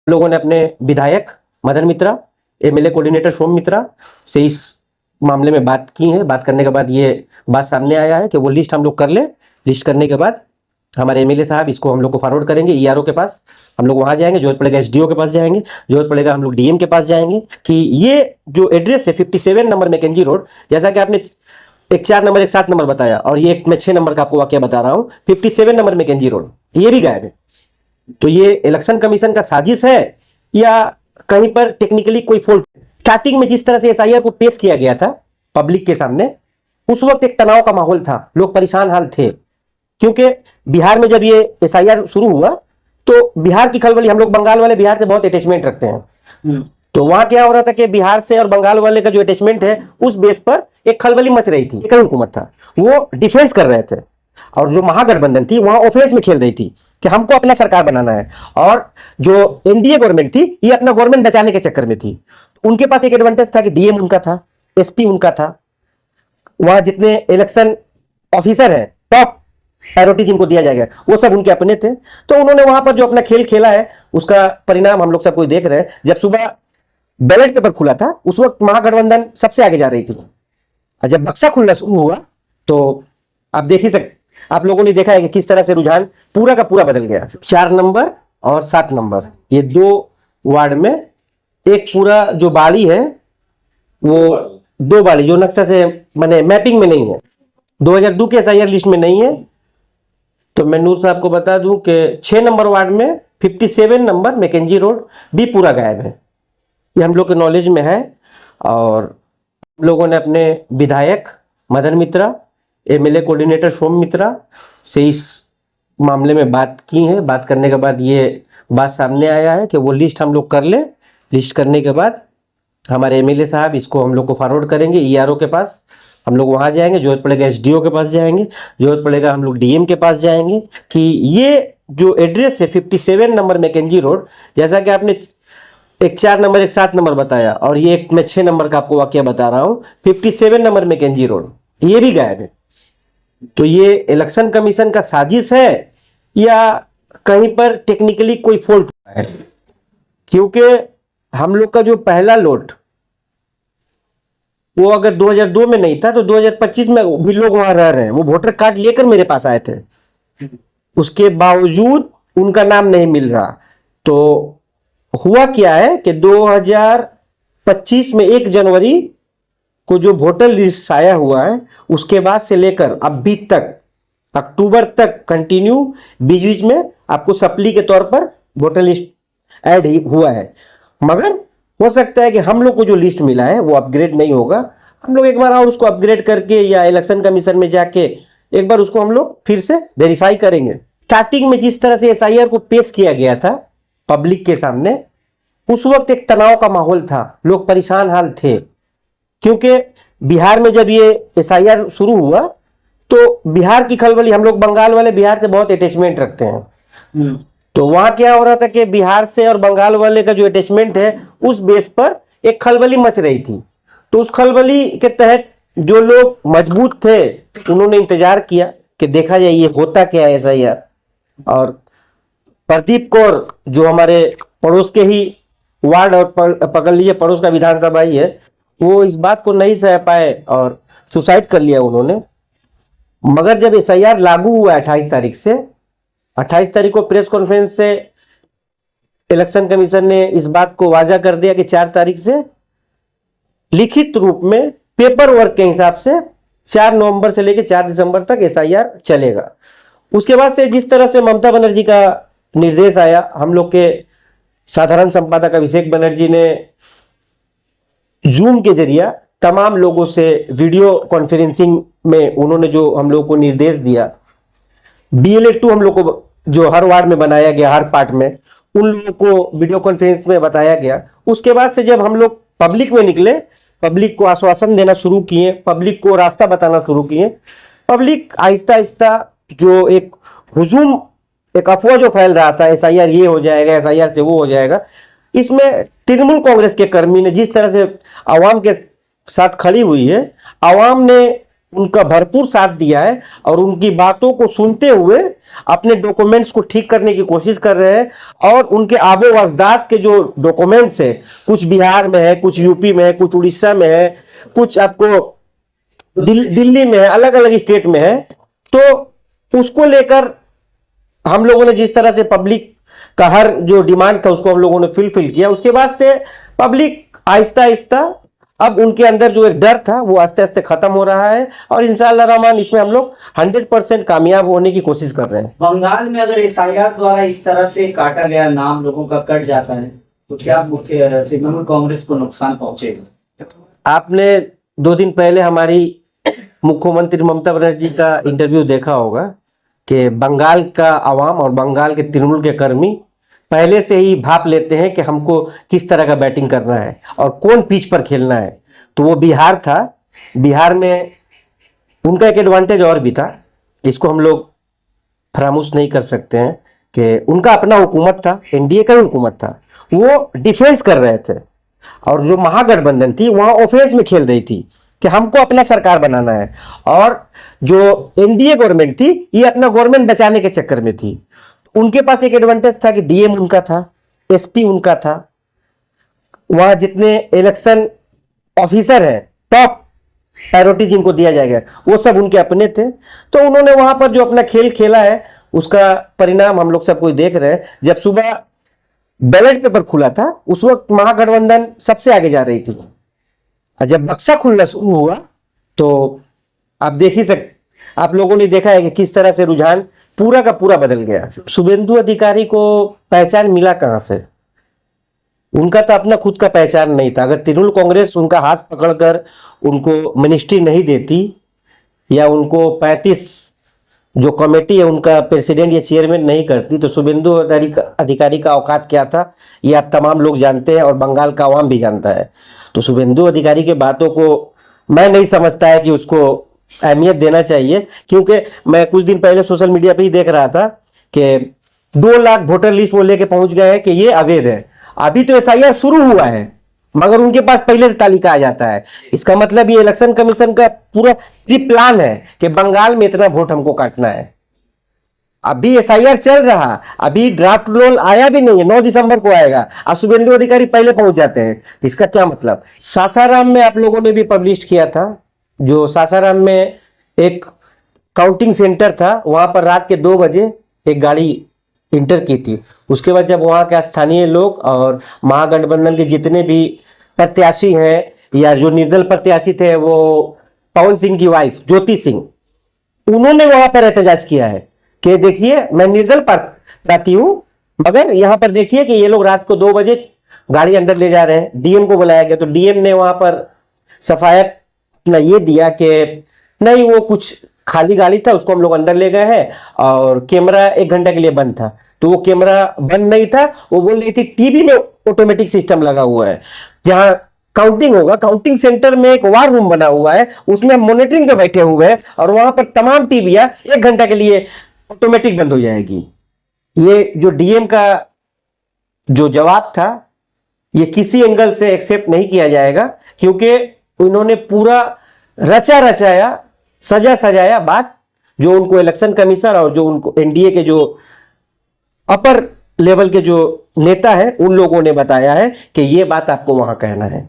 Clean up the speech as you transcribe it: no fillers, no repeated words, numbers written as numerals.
लोगों ने अपने विधायक मदन मित्रा, एमएलए कोऑर्डिनेटर सोम मित्रा से इस मामले में बात की है। बात करने के बाद ये बात सामने आया है कि वो लिस्ट हम लोग कर ले। लिस्ट करने के बाद हमारे एमएलए साहब इसको हम लोग को फॉरवर्ड करेंगे ईआरओ के पास। हम लोग वहां जाएंगे, जरूरत पड़ेगा एसडीओ के पास जाएंगे, जरूरत पड़ेगा हम लोग डीएम के पास जाएंगे कि ये जो एड्रेस है 57 नंबर मैकेंजी रोड, जैसा कि आपने एक 4 नंबर एक 7 नंबर बताया और ये एक मैं 6 नंबर का आपको वाकया बता रहा हूँ, 57 नंबर मैकेंजी रोड ये भी गायब है। तो ये इलेक्शन कमीशन का साजिश है या कहीं पर टेक्निकली कोई फॉल्ट? स्टार्टिंग में जिस तरह से एसआईआर को पेश किया गया था पब्लिक के सामने, उस वक्त एक तनाव का माहौल था, लोग परेशान हाल थे, क्योंकि बिहार में जब ये एसआईआर शुरू हुआ तो बिहार की खलबली, हम लोग बंगाल वाले बिहार से बहुत अटैचमेंट रखते हैं, तो वहां क्या हो रहा था कि बिहार से और बंगाल वाले का जो अटैचमेंट है उस बेस पर एक खलबली मच रही थी। एक हुकूमत था, वो डिफेंस कर रहे थे और जो महागठबंधन थी वहां ऑफेंस में खेल रही थी कि हमको अपना सरकार बनाना है, और जो एनडीए गवर्नमेंट थी ये अपना गवर्नमेंट बचाने के चक्कर में थी। उनके पास एक एडवांटेज था कि डीएम उनका था, एसपी उनका था, वहां जितने इलेक्शन ऑफिसर हैं टॉप प्रायोरिटी जिनको दिया जाएगा वो सब उनके अपने थे। तो उन्होंने वहां पर जो अपना खेल खेला है उसका परिणाम हम लोग सब कोई देख रहे हैं। जब सुबह बैलेट पेपर खुला था उस वक्त महागठबंधन सबसे आगे जा रही थी, और जब बक्सा खुलना शुरू हुआ तो आप देख ही सकते, आप लोगों ने देखा है कि किस तरह से रुझान पूरा का पूरा बदल गया। 4 नंबर और 7 नंबर ये 2 वार्ड में एक पूरा जो बाड़ी है वो 2 बाड़ी जो नक्शा से मैंने मैपिंग में नहीं है, 2002 के एसआईआर लिस्ट में नहीं है। तो मैं नूर साहब को बता दूं कि 6 नंबर वार्ड में 57 नंबर मैकेंजी रोड भी पूरा गायब है, ये हम लोग के नॉलेज में है। और लोगों ने अपने विधायक मदन मित्रा, एमएलए कोऑर्डिनेटर सोम मित्रा से इस मामले में बात की है। बात करने के बाद ये बात सामने आया है कि वो लिस्ट हम लोग कर ले। लिस्ट करने के बाद हमारे एमएलए साहब इसको हम लोग को फॉरवर्ड करेंगे ईआरओ के पास। हम लोग वहां जाएंगे, जरूरत पड़ेगा एसडीओ के पास जाएंगे, जरूरत पड़ेगा हम लोग डीएम के पास जाएंगे कि ये जो एड्रेस है 57 नंबर मैकेंजी रोड, जैसा कि आपने एक 4 नंबर एक 7 नंबर बताया और ये एक मैं 6 नंबर का आपको वाकया बता रहा हूँ, 57 नंबर मैकेंजी रोड ये भी गायब है। तो ये इलेक्शन कमीशन का साजिश है या कहीं पर टेक्निकली कोई फॉल्ट है? क्योंकि हम लोग का जो पहला लोट वो अगर 2002 में नहीं था तो 2025 में भी लोग वहां रह रहे हैं, वो वोटर कार्ड लेकर मेरे पास आए थे, उसके बावजूद उनका नाम नहीं मिल रहा। तो हुआ क्या है कि 2025 में 1 जनवरी को जो वोटर लिस्ट आया हुआ है उसके बाद से लेकर अभी तक अक्टूबर तक कंटिन्यू बीच बीच में आपको सप्ली के तौर पर वोटर लिस्ट ऐड हुआ है। मगर हो सकता है कि हम लोग को जो लिस्ट मिला है वो अपग्रेड नहीं होगा, हम लोग एक बार और उसको अपग्रेड करके या इलेक्शन कमीशन में जाके एक बार उसको हम लोग फिर से वेरीफाई करेंगे। स्टार्टिंग में जिस तरह से एसआईआर को पेश किया गया था पब्लिक के सामने, उस वक्त एक तनाव का माहौल था, लोग परेशान हाल थे, क्योंकि बिहार में जब ये एसआईआर शुरू हुआ तो बिहार की खलबली, हम लोग बंगाल वाले बिहार से बहुत अटैचमेंट रखते हैं, तो वहां क्या हो रहा था कि बिहार से और बंगाल वाले का जो अटैचमेंट है उस बेस पर एक खलबली मच रही थी। तो उस खलबली के तहत जो लोग मजबूत थे उन्होंने इंतजार किया कि देखा जाए ये होता क्या है एसआईआर। और प्रदीप कौर जो हमारे पड़ोस के ही वार्ड और पकड़ लीजिए पड़ोस का विधानसभा ही है, वो इस बात को नहीं सह पाए और सुसाइड कर लिया उन्होंने। मगर जब एसआईआर लागू हुआ 28 तारीख से, 28 तारीख को प्रेस कॉन्फ्रेंस से इलेक्शन कमीशन ने इस बात को वाजा कर दिया कि 4 तारीख से लिखित रूप में पेपर वर्क के हिसाब से 4 नवंबर से लेकर 4 दिसंबर तक एसआईआर चलेगा। उसके बाद से जिस तरह से ममता बनर्जी का निर्देश आया, हम लोग के साधारण संपादक अभिषेक बनर्जी ने जूम के जरिए तमाम लोगों से वीडियो कॉन्फ्रेंसिंग में उन्होंने जो हम लोग को निर्देश दिया, BLA-2 हम लोग को जो हर वार्ड में बनाया गया, हर पार्ट में उन लोगों को वीडियो कॉन्फ्रेंस में बताया गया। उसके बाद से जब हम लोग पब्लिक में निकले, पब्लिक को आश्वासन देना शुरू किए, पब्लिक को रास्ता बताना शुरू किए, पब्लिक आहिस्ता आहिस्ता जो एक हुजूम, एक अफवाह जो फैल रहा था एसआईआर ये हो जाएगा, एसआईआर से वो हो जाएगा, इसमें तृणमूल कांग्रेस के कर्मी ने जिस तरह से आवाम के साथ खड़ी हुई है, आवाम ने उनका भरपूर साथ दिया है और उनकी बातों को सुनते हुए अपने डॉक्यूमेंट्स को ठीक करने की कोशिश कर रहे हैं। और उनके आबो अजदाद के जो डॉक्यूमेंट्स है, कुछ बिहार में है, कुछ यूपी में है, कुछ उड़ीसा में है, कुछ आपको दिल्ली में है, अलग अलग स्टेट में है। तो उसको लेकर हम लोगों ने जिस तरह से पब्लिक का हर जो डिमांड था उसको हम लोगों ने फुलफिल किया, उसके बाद से पब्लिक आहिस्ता आहिस्ता अब उनके अंदर जो एक डर था वो आस्ते आस्ते खत्म हो रहा है। और इंशाअल्लाह रहमान इसमें हम लोग 100% कामयाब होने की कोशिश कर रहे हैं। बंगाल में अगर एसआईआर द्वारा इस तरह से काटा गया नाम लोगों का कट जाता है तो क्या तृणमूल कांग्रेस को नुकसान पहुंचेगा? आपने 2 दिन पहले हमारी मुख्यमंत्री ममता बनर्जी का इंटरव्यू देखा होगा कि बंगाल का आवाम और बंगाल के तृणमूल के कर्मी पहले से ही भाप लेते हैं कि हमको किस तरह का बैटिंग करना है और कौन पिच पर खेलना है। तो वो बिहार था, बिहार में उनका एक एडवांटेज और भी था, इसको हम लोग फरामोश नहीं कर सकते हैं कि उनका अपना हुकूमत था, एनडीए का हुकूमत था, वो डिफेंस कर रहे थे और जो महागठबंधन थी वहां ऑफेंस में खेल रही थी कि हमको अपना सरकार बनाना है। और जो एनडीए गवर्नमेंट थी ये अपना गवर्नमेंट बचाने के चक्कर में थी। उनके पास एक एडवांटेज था कि डीएम उनका था, एसपी उनका था, वहां जितने इलेक्शन ऑफिसर हैं टॉप प्रायोरिटी जिनको दिया जाएगा वो सब उनके अपने थे। तो उन्होंने वहां पर जो अपना खेल खेला है उसका परिणाम हम लोग सब कोई देख रहे हैं। जब सुबह बैलेट पेपर खुला था उस वक्त महागठबंधन सबसे आगे जा रही थी और जब बक्सा खुलना शुरू हुआ तो आप देख ही आप लोगों ने देखा है कि किस तरह से रुझान पूरा का पूरा बदल गया। शुभेंदु अधिकारी को पहचान मिला कहां से? उनका तो अपना खुद का पहचान नहीं था। अगर तृणमूल कांग्रेस उनका हाथ पकड़कर उनको मिनिस्ट्री नहीं देती या उनको 35 जो कमेटी है उनका प्रेसिडेंट या चेयरमैन नहीं करती तो शुभेंदु अधिकारी का औकात क्या था ये आप तमाम लोग जानते हैं और बंगाल का आवाम भी जानता है। तो शुभेंदु अधिकारी के बातों को मैं नहीं समझता है कि उसको अहमियत देना चाहिए, क्योंकि मैं कुछ दिन पहले सोशल मीडिया पे ही देख रहा था कि 2 लाख वोटर लिस्ट वो लेके पहुंच गए हैं कि ये अवैध है। अभी तो एसआईआर शुरू हुआ है मगर उनके पास पहले से तालिका आ जाता है। इसका मतलब ये इलेक्शन कमीशन का पूरा प्री प्लान है कि बंगाल में इतना वोट हमको काटना है। अभी एसआईआर चल रहा, अभी ड्राफ्ट रोल आया भी नहीं है, 9 दिसंबर को आएगा और शुभेंदु अधिकारी पहले पहुंच जाते हैं। इसका क्या मतलब? सासाराम में आप लोगों ने भी पब्लिश किया था, जो सासाराम में एक काउंटिंग सेंटर था वहां पर रात के 2 बजे एक गाड़ी इंटर की थी। उसके बाद जब वहां के स्थानीय लोग और महागठबंधन के जितने भी प्रत्याशी हैं या जो निर्दल प्रत्याशी थे वो पवन सिंह की वाइफ ज्योति सिंह, उन्होंने वहां पर एहतजाज किया है कि देखिए मैं निर्दल प्रार्थी हूं मगर यहां पर देखिए कि ये लोग रात को 2 बजे गाड़ी अंदर ले जा रहे हैं। डीएम को बुलाया गया तो डीएम ने वहां पर सफायत अपना ये दिया कि नहीं वो कुछ खाली गाड़ी था उसको हम लोग अंदर ले गए हैं और कैमरा 1 घंटे के लिए बंद था। तो वो कैमरा बंद नहीं था, वो बोल रही थी टीवी में ऑटोमेटिक सिस्टम लगा हुआ है जहां काउंटिंग होगा, काउंटिंग सेंटर में एक वार रूम बना हुआ है उसमें मॉनिटरिंग पे बैठे हुए हैं और वहां पर तमाम टीवियां 1 घंटा के लिए ऑटोमेटिक बंद हो जाएगी। ये जो डीएम का जो जवाब था ये किसी एंगल से एक्सेप्ट नहीं किया जाएगा, क्योंकि उन्होंने पूरा रचा रचाया सजा सजाया बात जो उनको इलेक्शन कमीशन और जो उनको एनडीए के जो अपर लेवल के जो नेता है उन लोगों ने बताया है कि ये बात आपको वहां कहना है।